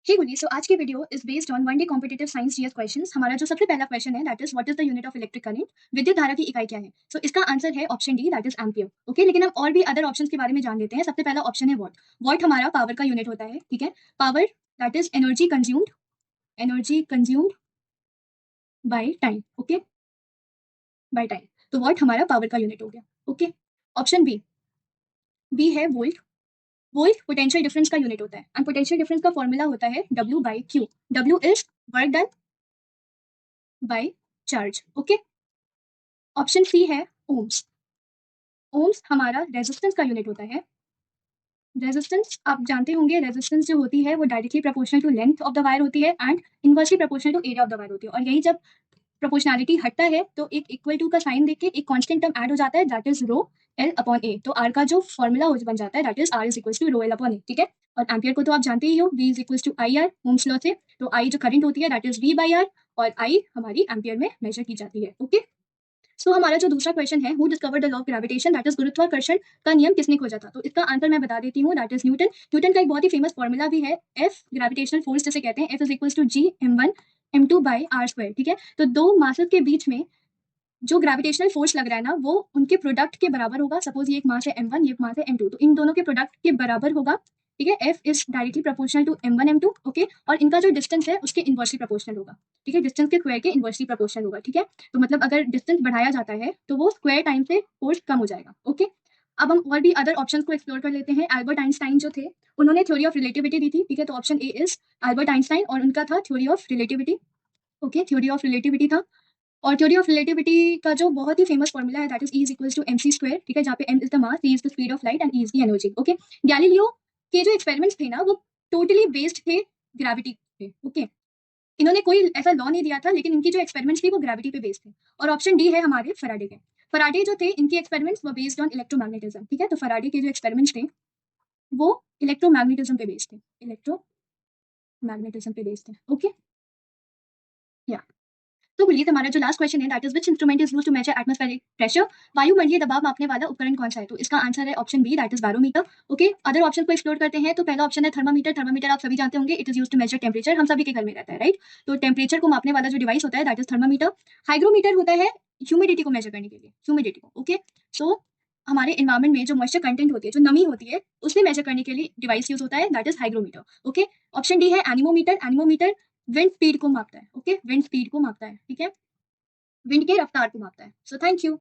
हे गुली, सो आज की video is based on one day competitive science GS questions. हमारा जो सबसे पहला क्वेश्चन है that is what is the unit of electric current. विद्युत धारा की इकाई क्या है? सो इसका आंसर है option D that is ampere. Okay, लेकिन हम और भी अदर ऑप्शंस के बारे में जान लेते हैं। सबसे पहला ऑप्शन है वॉट। वॉट हमारा पावर का यूनिट होता है, ठीक है। Power that is energy consumed by time. Okay, by time. तो वॉट हमारा पावर का यूनिट हो गया। Okay, option B. बी है वोल्ट। वोल्ट पोटेंशियल डिफरेंस का यूनिट होता है एंड पोटेंशियल डिफरेंस का फॉर्मूला होता है W by Q. W is work done by charge. Okay, option C है ओम्स। ओम्स हमारा रेजिस्टेंस का यूनिट होता है। रेजिस्टेंस आप जानते होंगे, रेजिस्टेंस जो होती है वो directly proportional to length of the wire होती है and inversely proportional to area of the wire होती है। और यही जब प्रोपोर्शनैलिटी हटता है तो एक इक्वल टू का साइन देके एक कांस्टेंट टर्म ऐड हो जाता है that is rho L upon A. तो आर का जो फॉर्मूला हो बन जाता है that is R is equal to rho L upon A, ठीक है। और एम्पियर को तो आप जानते ही हो, V is equal to I R ohm's law से। तो आई जो करंट होती है that is V by R और आई हमारी एम्पियर में मेजर की जाती है। ओके, सो हमारा जो दूसरा क्वेश्चन है, who discovered the law of gravitation that is गुरुत्वाकर्षण का नियम किसने खोजा था? तो इसका आंसर मैं बता देती हूँ दैट इज न्यूटन। न्यूटन का एक बहुत ही फेमस फॉर्मूला भी है, एफ ग्रेविटेशनल फोर्स जिसे कहते हैं, F is equal to G m1 m2 by R square, ठीक है। तो दो मासेस के बीच में जो ग्रेविटेशनल फोर्स लग रहा है ना वो उनके प्रोडक्ट के बराबर होगा। सपोज ये एक मास है m1, ये एक मास है m2, तो इन दोनों के प्रोडक्ट के बराबर होगा, ठीक है। f is directly proportional to m1 m2, okay. और इनका जो डिस्टेंस है उसके इनवर्सली प्रोपोर्शनल होगा, ठीक है। डिस्टेंस के स्क्वायर के इनवर्सली प्रोपोर्शनल होगा, ठीक है। तो मतलब अगर डिस्टेंस बढ़ाया जाता है तो वो स्क्वायर टाइम से फोर्स कम हो जाएगा। ओके, अब हम और भी अदर ऑप्शंस को एक्सप्लोर कर लेते हैं। एल्बर्ट आइंस्टाइन जो थे उन्होंने थ्योरी ऑफ रिलेटिविटी दी थी, ठीक है। तो option A is Albert Einstein और उनका था theory of relativity. Okay, theory of relativity था। और थ्योरी ऑफ रिलेटिविटी का जो बहुत ही फेमस फॉर्मूला है that is E is equal to mc square, ठीक है। जहाँ पे m is the mass, c is the speed of light and e is the energy. Okay, Galileo के जो एक्सपेरिमेंट्स थे ना वो टोटली बेस्ड थे ग्रेविटी पे। ओके, इन्होंने कोई ऐसा लॉ नहीं दिया था लेकिन इनकी जो एक्सपेरिमेंट्स थी वो ग्रेविटी पे बेस्ड थे। और ऑप्शन डी है हमारे फराडे के। फराडे जो थे इनके एक्सपेरिमेंट्स वो बेस्ड ऑन इलेक्ट्रोमैग्नेटिज्म, ठीक है। तो फराडे के जो एक्सपेरिमेंट्स थे वो इलेक्ट्रोमैग्नेटिज्म पे बेस्ड थे, इलेक्ट्रोमैग्नेटिज्म पे बेस्ड थे। ओके, या तो बोलिए हमारा जो लास्ट क्वेश्चन है that is which instrument is used to measure atmospheric pressure. वायुमंडलीय दबाव मापने वाला उपकरण कौन सा है? तो इसका आंसर है option B that is barometer. Okay, other option को एक्सप्लोर करते हैं। तो पहला ऑप्शन है थर्मामीटर। थर्मामीटर आप सभी जानते होंगे, it is used to measure temperature, हम सभी के घर में रहता है, राइट। तो टेंपरेचर को मापने वाला जो डिवाइस होता है दैट इज थर्मामीटर। हाइग्रोमीटर होता है ह्यूमिडिटी को मेजर करने के लिए, ह्यूमिडिटी को। ओके, सो हमारे एनवायरमेंट में जो मॉइस्चर कंटेंट होती है, जो नमी होती है, उसे मेजर करने के लिए डिवाइस यूज होता है that is hygrometer. Okay, option D है एनीमोमीटर। एनीमोमीटर विंड स्पीड को मापता है, ओके, विंड स्पीड को मापता है, ठीक है, विंड के रफ्तार को मापता है। So thank you.